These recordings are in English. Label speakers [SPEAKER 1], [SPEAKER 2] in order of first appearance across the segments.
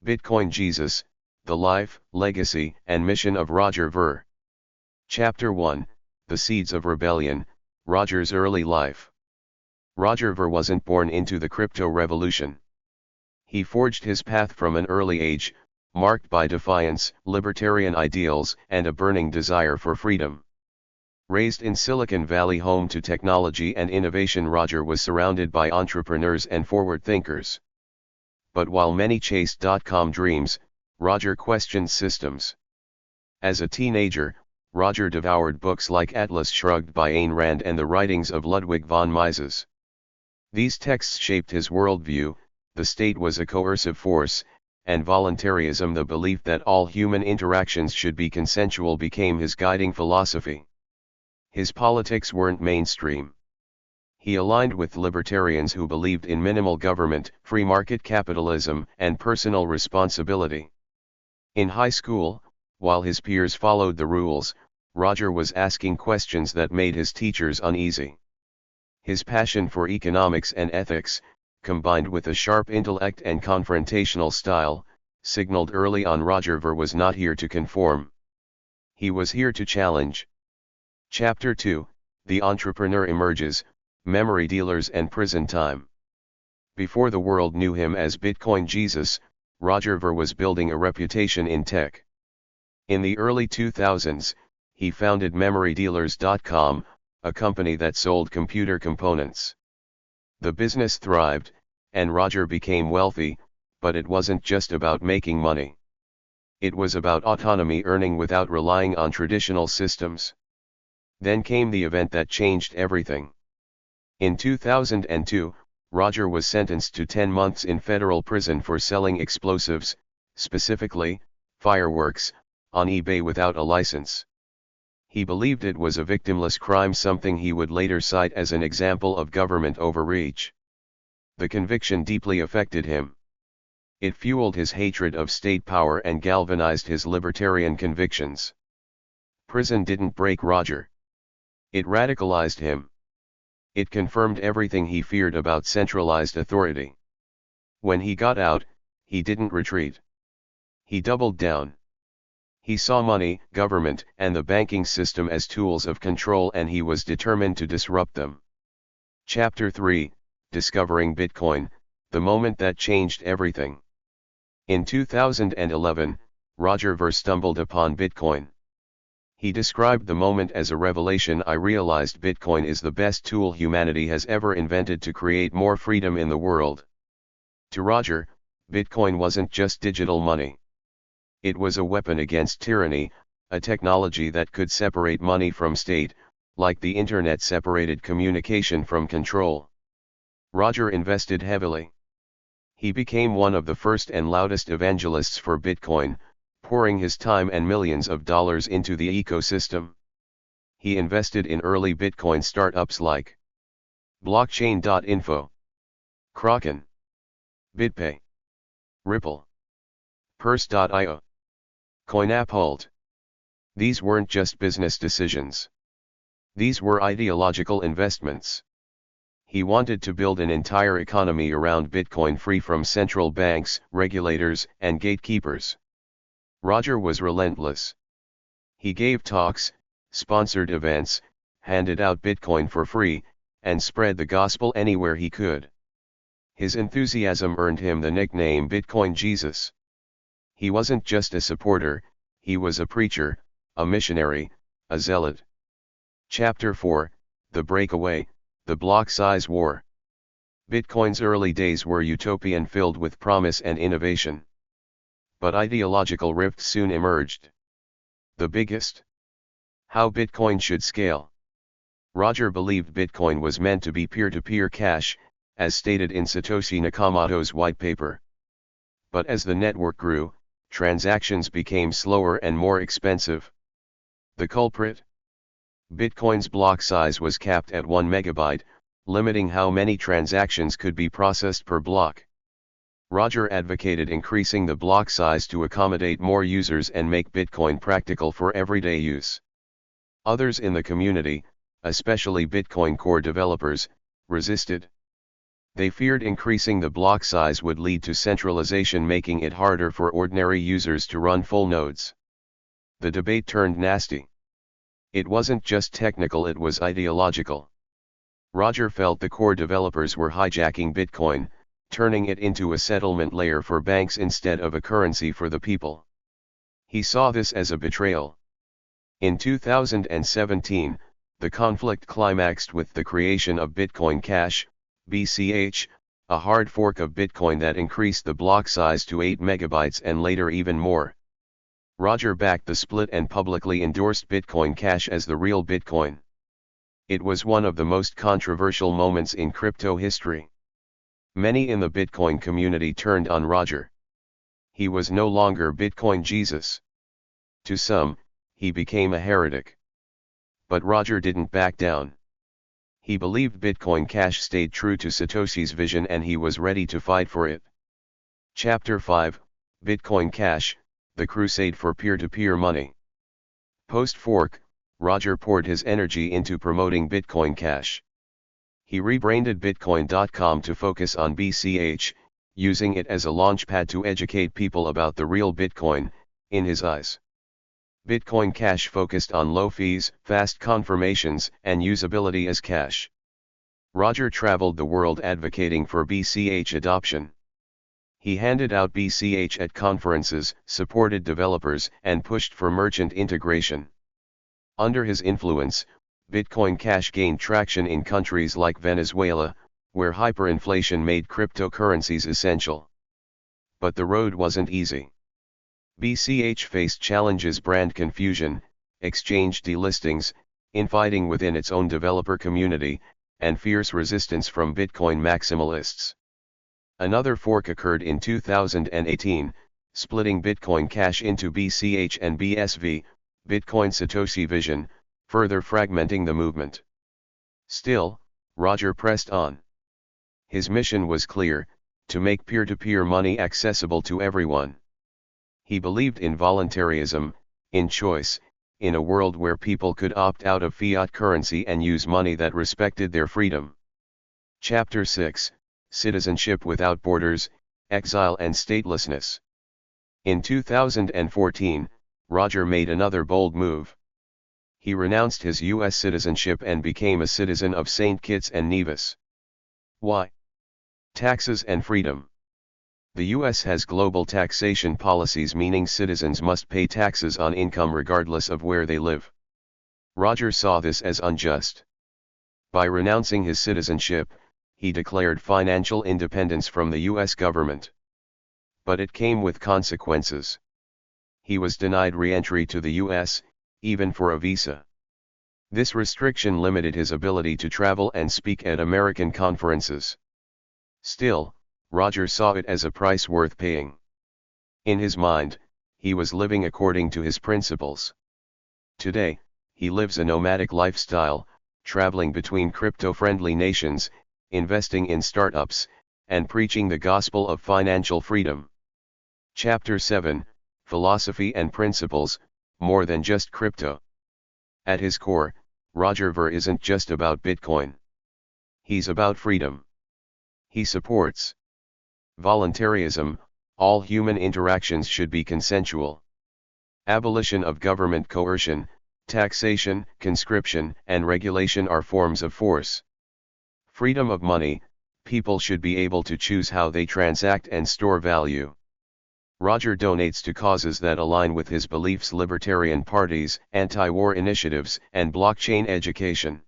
[SPEAKER 1] Bitcoin Jesus, The Life, Legacy, and Mission of Roger Ver. Chapter 1, The Seeds of Rebellion, Roger's Early Life. Roger Ver wasn't born into the crypto revolution. He forged his path from an early age, marked by defiance, libertarian ideals, and a burning desire for freedom. Raised in Silicon Valley, home to technology and innovation, Roger was surrounded by entrepreneurs and forward thinkers. But while many chased dot-com dreams, Roger questioned systems. As a teenager, Roger devoured books like Atlas Shrugged by Ayn Rand and the writings of Ludwig von Mises. These texts shaped his worldview. The state was a coercive force, and voluntarism, the belief that all human interactions should be consensual, became his guiding philosophy. His politics weren't mainstream. He aligned with libertarians who believed in minimal government, free market capitalism, and personal responsibility. In high school, while his peers followed the rules, Roger was asking questions that made his teachers uneasy. His passion for economics and ethics, combined with a sharp intellect and confrontational style, signaled early on Roger Ver was not here to conform. He was here to challenge. Chapter 2, The Entrepreneur Emerges, Memory Dealers and Prison Time. Before the world knew him as Bitcoin Jesus, Roger Ver was building a reputation in tech. In the early 2000s, he founded MemoryDealers.com, a company that sold computer components. The business thrived, and Roger became wealthy, but it wasn't just about making money. It was about autonomy, earning without relying on traditional systems. Then came the event that changed everything. In 2002, Roger was sentenced to 10 months in federal prison for selling explosives, specifically, fireworks, on eBay without a license. He believed it was a victimless crime, something he would later cite as an example of government overreach. The conviction deeply affected him. It fueled his hatred of state power and galvanized his libertarian convictions. Prison didn't break Roger. It radicalized him. It confirmed everything he feared about centralized authority. When he got out, he didn't retreat. He doubled down. He saw money, government, and the banking system as tools of control, and he was determined to disrupt them. Chapter 3, Discovering Bitcoin, The Moment That Changed Everything. In 2011, Roger Ver stumbled upon Bitcoin. He described the moment as a revelation. I realized Bitcoin is the best tool humanity has ever invented to create more freedom in the world. To Roger, Bitcoin wasn't just digital money. It was a weapon against tyranny, a technology that could separate money from state, like the internet separated communication from control. Roger invested heavily. He became one of the first and loudest evangelists for Bitcoin, pouring his time and millions of dollars into the ecosystem. He invested in early Bitcoin startups like Blockchain.info, Kraken, BitPay, Ripple, Purse.io, CoinAppHold. These weren't just business decisions. These were ideological investments. He wanted to build an entire economy around Bitcoin, free from central banks, regulators, and gatekeepers. Roger was relentless. He gave talks, sponsored events, handed out Bitcoin for free, and spread the gospel anywhere he could. His enthusiasm earned him the nickname Bitcoin Jesus. He wasn't just a supporter, he was a preacher, a missionary, a zealot. Chapter 4, The Breakaway, The Block Size War. Bitcoin's early days were utopian, filled with promise and innovation. But ideological rifts soon emerged. The biggest? How Bitcoin should scale. Roger believed Bitcoin was meant to be peer-to-peer cash, as stated in Satoshi Nakamoto's white paper. But as the network grew, transactions became slower and more expensive. The culprit? Bitcoin's block size was capped at 1 megabyte, limiting how many transactions could be processed per block. Roger advocated increasing the block size to accommodate more users and make Bitcoin practical for everyday use. Others in the community, especially Bitcoin Core developers, resisted. They feared increasing the block size would lead to centralization, making it harder for ordinary users to run full nodes. The debate turned nasty. It wasn't just technical, it was ideological. Roger felt the core developers were hijacking Bitcoin, turning it into a settlement layer for banks instead of a currency for the people. He saw this as a betrayal. In 2017, the conflict climaxed with the creation of Bitcoin Cash, BCH, a hard fork of Bitcoin that increased the block size to 8 megabytes and later even more. Roger backed the split and publicly endorsed Bitcoin Cash as the real Bitcoin. It was one of the most controversial moments in crypto history. Many in the Bitcoin community turned on Roger. He was no longer Bitcoin Jesus. To some, he became a heretic. But Roger didn't back down. He believed Bitcoin Cash stayed true to Satoshi's vision and he was ready to fight for it. Chapter 5, Bitcoin Cash, the Crusade for Peer-to-Peer Money. Post-fork, Roger poured his energy into promoting Bitcoin Cash. He rebranded Bitcoin.com to focus on BCH, using it as a launchpad to educate people about the real Bitcoin, in his eyes. Bitcoin Cash focused on low fees, fast confirmations, and usability as cash. Roger traveled the world advocating for BCH adoption. He handed out BCH at conferences, supported developers, and pushed for merchant integration. Under his influence, Bitcoin Cash gained traction in countries like Venezuela, where hyperinflation made cryptocurrencies essential. But the road wasn't easy. BCH faced challenges: brand confusion, exchange delistings, infighting within its own developer community, and fierce resistance from Bitcoin maximalists. Another fork occurred in 2018, splitting Bitcoin Cash into BCH and BSV, Bitcoin Satoshi Vision, further fragmenting the movement. Still, Roger pressed on. His mission was clear: to make peer-to-peer money accessible to everyone. He believed in voluntarism, in choice, in a world where people could opt out of fiat currency and use money that respected their freedom. Chapter 6, Citizenship Without Borders, Exile and Statelessness. In 2014, Roger made another bold move. He renounced his U.S. citizenship and became a citizen of St. Kitts and Nevis. Why? Taxes and freedom. The U.S. has global taxation policies, meaning citizens must pay taxes on income regardless of where they live. Roger saw this as unjust. By renouncing his citizenship, he declared financial independence from the U.S. government. But it came with consequences. He was denied re-entry to the U.S., even for a visa. This restriction limited his ability to travel and speak at American conferences. Still, Roger saw it as a price worth paying. In his mind, he was living according to his principles. Today, he lives a nomadic lifestyle, traveling between crypto-friendly nations, investing in startups, and preaching the gospel of financial freedom. Chapter 7, Philosophy and Principles, More Than Just Crypto. At his core, Roger Ver isn't just about Bitcoin. He's about freedom. He supports voluntarism. All human interactions should be consensual. Abolition of government coercion, taxation, conscription, and regulation are forms of force. Freedom of money. People should be able to choose how they transact and store value. Roger donates to causes that align with his beliefs: libertarian parties, anti-war initiatives, and blockchain education.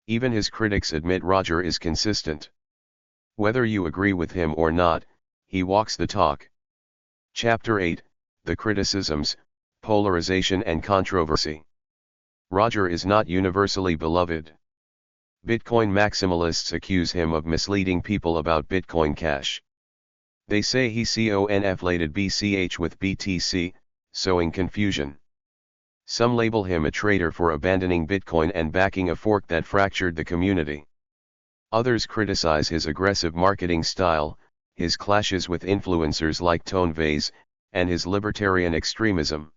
[SPEAKER 1] Even his critics admit Roger is consistent. Whether you agree with him or not, he walks the talk. Chapter 8, The Criticisms, Polarization and Controversy. Roger is not universally beloved. Bitcoin maximalists accuse him of misleading people about Bitcoin Cash. They say he conflated BCH with BTC, sowing confusion. Some label him a traitor for abandoning Bitcoin and backing a fork that fractured the community. Others criticize his aggressive marketing style, his clashes with influencers like Tone Vase, and his libertarian extremism.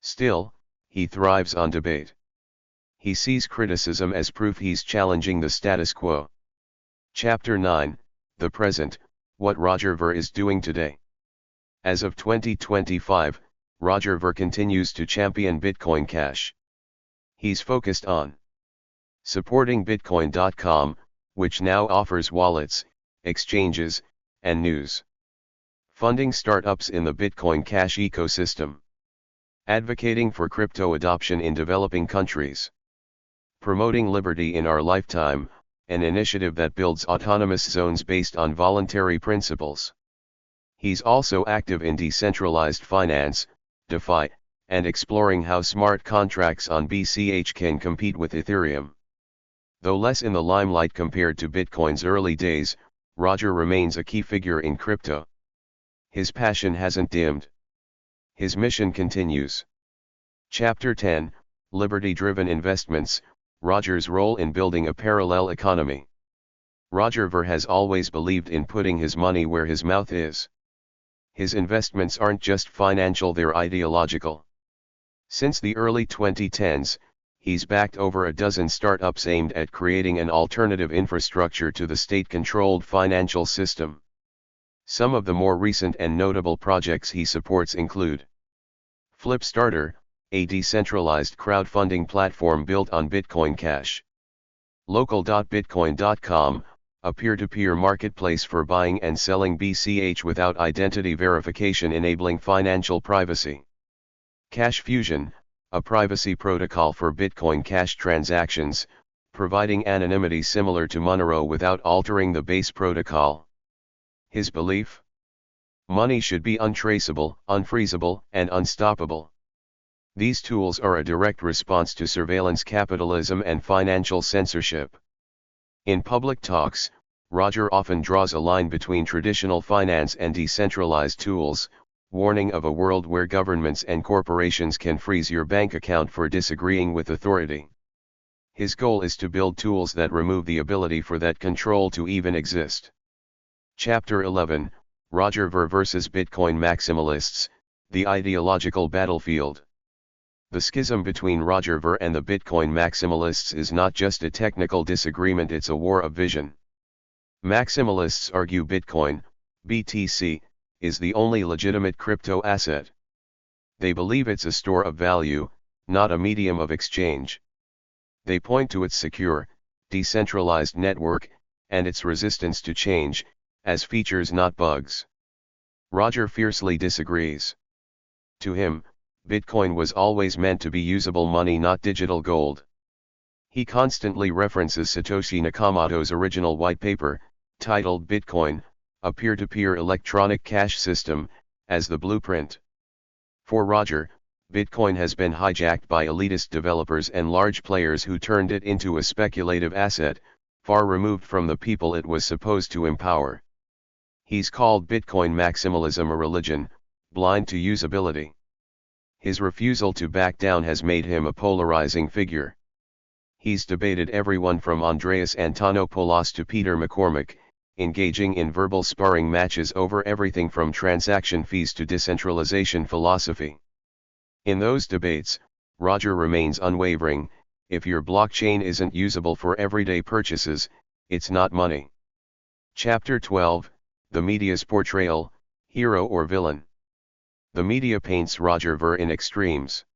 [SPEAKER 1] Still, he thrives on debate. He sees criticism as proof he's challenging the status quo. Chapter 9, The Present, What Roger Ver is Doing Today. As of 2025, Roger Ver continues to champion Bitcoin Cash. He's focused on supporting Bitcoin.com, which now offers wallets, exchanges, and news. Funding startups in the Bitcoin Cash ecosystem. Advocating for crypto adoption in developing countries. Promoting liberty in our lifetime, an initiative that builds autonomous zones based on voluntary principles. He's also active in decentralized finance, DeFi, and exploring how smart contracts on BCH can compete with Ethereum. Though less in the limelight compared to Bitcoin's early days, Roger remains a key figure in crypto. His passion hasn't dimmed. His mission continues. Chapter 10, Liberty-Driven Investments, Roger's role in building a parallel economy. Roger Ver has always believed in putting his money where his mouth is. His investments aren't just financial, they're ideological. Since the early 2010s, he's backed over a dozen startups aimed at creating an alternative infrastructure to the state-controlled financial system. Some of the more recent and notable projects he supports include Flipstarter, a decentralized crowdfunding platform built on Bitcoin Cash. Local.bitcoin.com, a peer-to-peer marketplace for buying and selling BCH without identity verification enabling financial privacy. Cash Fusion, a privacy protocol for Bitcoin Cash transactions, providing anonymity similar to Monero without altering the base protocol. His belief? Money should be untraceable, unfreezable, and unstoppable. These tools are a direct response to surveillance capitalism and financial censorship. In public talks, Roger often draws a line between traditional finance and decentralized tools, warning of a world where governments and corporations can freeze your bank account for disagreeing with authority. His goal is to build tools that remove the ability for that control to even exist. Chapter 11, Roger Ver versus Bitcoin Maximalists, the Ideological Battlefield. The schism between Roger Ver and the Bitcoin Maximalists is not just a technical disagreement, it's a war of vision. Maximalists argue Bitcoin, BTC, is the only legitimate crypto asset. They believe it's a store of value, not a medium of exchange. They point to its secure, decentralized network, and its resistance to change, as features not bugs. Roger fiercely disagrees. To him, Bitcoin was always meant to be usable money, not digital gold. He constantly references Satoshi Nakamoto's original white paper, titled Bitcoin, a peer-to-peer electronic cash system, as the blueprint. For Roger, Bitcoin has been hijacked by elitist developers and large players who turned it into a speculative asset, far removed from the people it was supposed to empower. He's called Bitcoin maximalism a religion, blind to usability. His refusal to back down has made him a polarizing figure. He's debated everyone from Andreas Antonopoulos to Peter McCormack, engaging in verbal sparring matches over everything from transaction fees to decentralization philosophy. In those debates, Roger remains unwavering: if your blockchain isn't usable for everyday purchases, it's not money. Chapter 12, The Media's Portrayal, Hero or Villain. The media paints Roger Ver in extremes.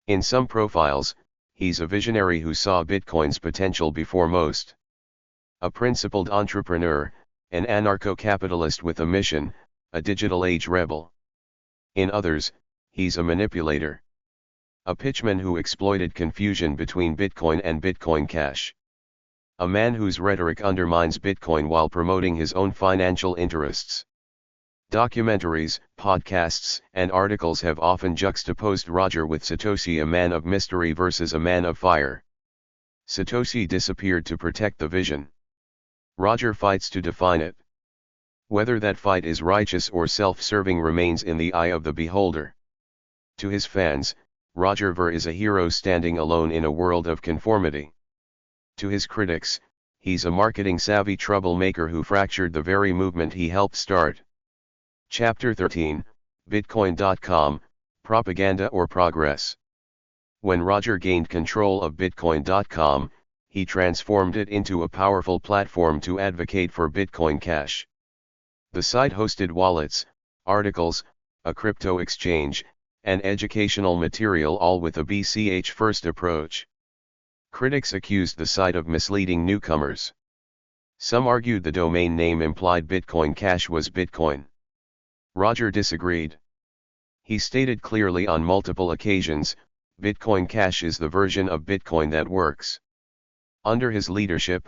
[SPEAKER 1] In some profiles, he's a visionary who saw Bitcoin's potential before most. A principled entrepreneur, an anarcho-capitalist with a mission, a digital age rebel. In others, he's a manipulator. A pitchman who exploited confusion between Bitcoin and Bitcoin Cash. A man whose rhetoric undermines Bitcoin while promoting his own financial interests. Documentaries, podcasts, and articles have often juxtaposed Roger with Satoshi, a man of mystery versus a man of fire. Satoshi disappeared to protect the vision. Roger fights to define it. Whether that fight is righteous or self-serving remains in the eye of the beholder. To his fans, Roger Ver is a hero standing alone in a world of conformity. To his critics, he's a marketing-savvy troublemaker who fractured the very movement he helped start. Chapter 13, Bitcoin.com, Propaganda or Progress. When Roger gained control of Bitcoin.com, he transformed it into a powerful platform to advocate for Bitcoin Cash. The site hosted wallets, articles, a crypto exchange, and educational material, all with a BCH-first approach. Critics accused the site of misleading newcomers. Some argued the domain name implied Bitcoin Cash was Bitcoin. Roger disagreed. He stated clearly on multiple occasions, Bitcoin Cash is the version of Bitcoin that works. Under his leadership,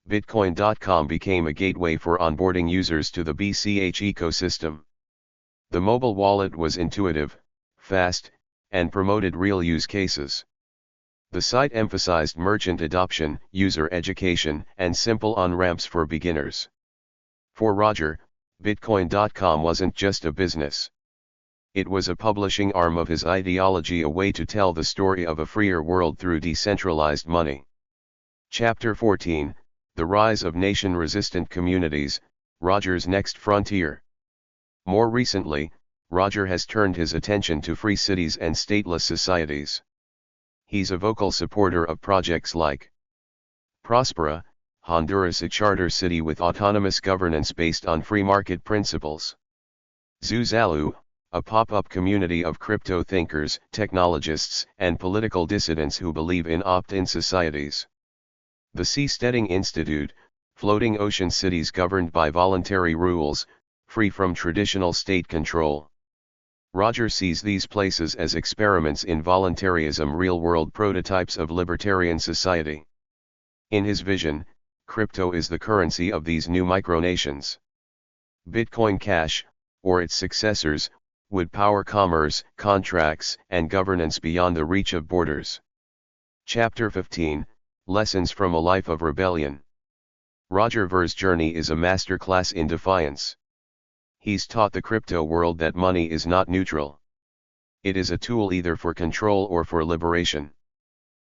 [SPEAKER 1] Bitcoin.com became a gateway for onboarding users to the BCH ecosystem. The mobile wallet was intuitive, fast, and promoted real use cases. The site emphasized merchant adoption, user education, and simple on-ramps for beginners. For Roger, Bitcoin.com wasn't just a business. It was a publishing arm of his ideology, a way to tell the story of a freer world through decentralized money. Chapter 14, The Rise of Nation-Resistant Communities, Roger's Next Frontier. More recently, Roger has turned his attention to free cities and stateless societies. He's a vocal supporter of projects like Prospera, Honduras, a charter city with autonomous governance based on free market principles. Zuzalu, a pop-up community of crypto thinkers, technologists, and political dissidents who believe in opt-in societies. The Seasteading Institute, floating ocean cities governed by voluntary rules, free from traditional state control. Roger sees these places as experiments in voluntarism, real-world prototypes of libertarian society. In his vision, crypto is the currency of these new micronations. Bitcoin Cash, or its successors, would power commerce, contracts, and governance beyond the reach of borders. Chapter 15, Lessons from a Life of Rebellion. Roger Ver's journey is a masterclass in defiance. He's taught the crypto world that money is not neutral. It is a tool either for control or for liberation.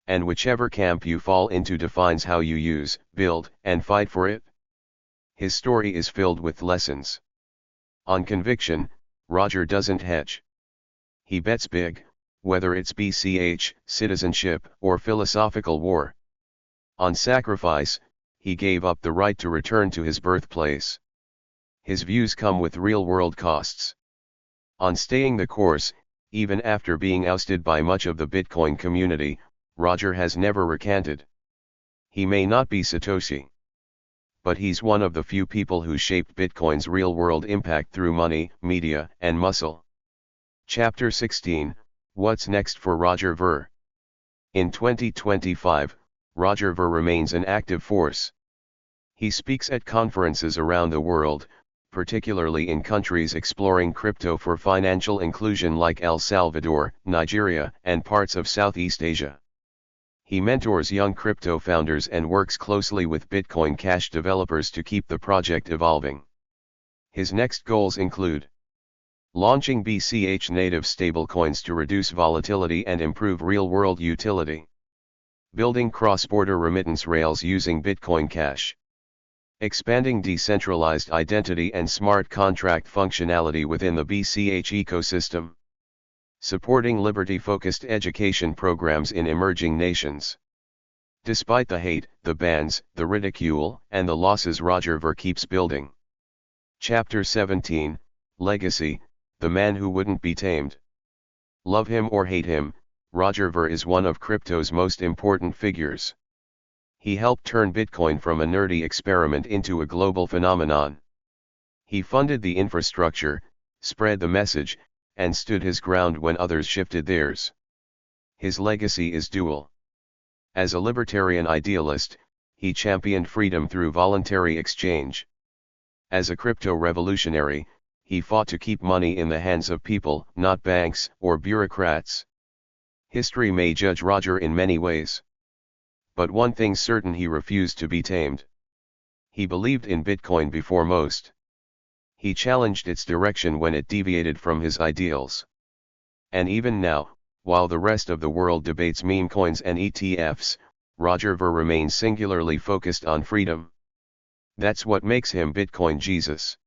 [SPEAKER 1] And whichever camp you fall into defines how you use, build, and fight for it. His story is filled with lessons. On conviction, Roger doesn't hedge. He bets big, whether it's BCH, citizenship, or philosophical war. On sacrifice, he gave up the right to return to his birthplace. His views come with real-world costs. On staying the course, even after being ousted by much of the Bitcoin community, Roger has never recanted. He may not be Satoshi, but he's one of the few people who shaped Bitcoin's real-world impact through money, media, and muscle. Chapter 16, What's Next for Roger Ver? In 2025, Roger Ver remains an active force. He speaks at conferences around the world, particularly in countries exploring crypto for financial inclusion like El Salvador, Nigeria, and parts of Southeast Asia. He mentors young crypto founders and works closely with Bitcoin Cash developers to keep the project evolving. His next goals include launching BCH native stablecoins to reduce volatility and improve real-world utility, building cross-border remittance rails using Bitcoin Cash, expanding decentralized identity and smart contract functionality within the BCH ecosystem, supporting liberty-focused education programs in emerging nations. Despite the hate, the bans, the ridicule, and the losses, Roger Ver keeps building. Chapter 17, Legacy, the Man Who Wouldn't Be Tamed. Love him or hate him, Roger Ver is one of crypto's most important figures. He helped turn Bitcoin from a nerdy experiment into a global phenomenon. He funded the infrastructure, spread the message, and stood his ground when others shifted theirs. His legacy is dual. As a libertarian idealist, he championed freedom through voluntary exchange. As a crypto revolutionary, he fought to keep money in the hands of people, not banks or bureaucrats. History may judge Roger in many ways. But one thing's certain: he refused to be tamed. He believed in Bitcoin before most. He challenged its direction when it deviated from his ideals. And even now, while the rest of the world debates meme coins and ETFs, Roger Ver remains singularly focused on freedom. That's what makes him Bitcoin Jesus.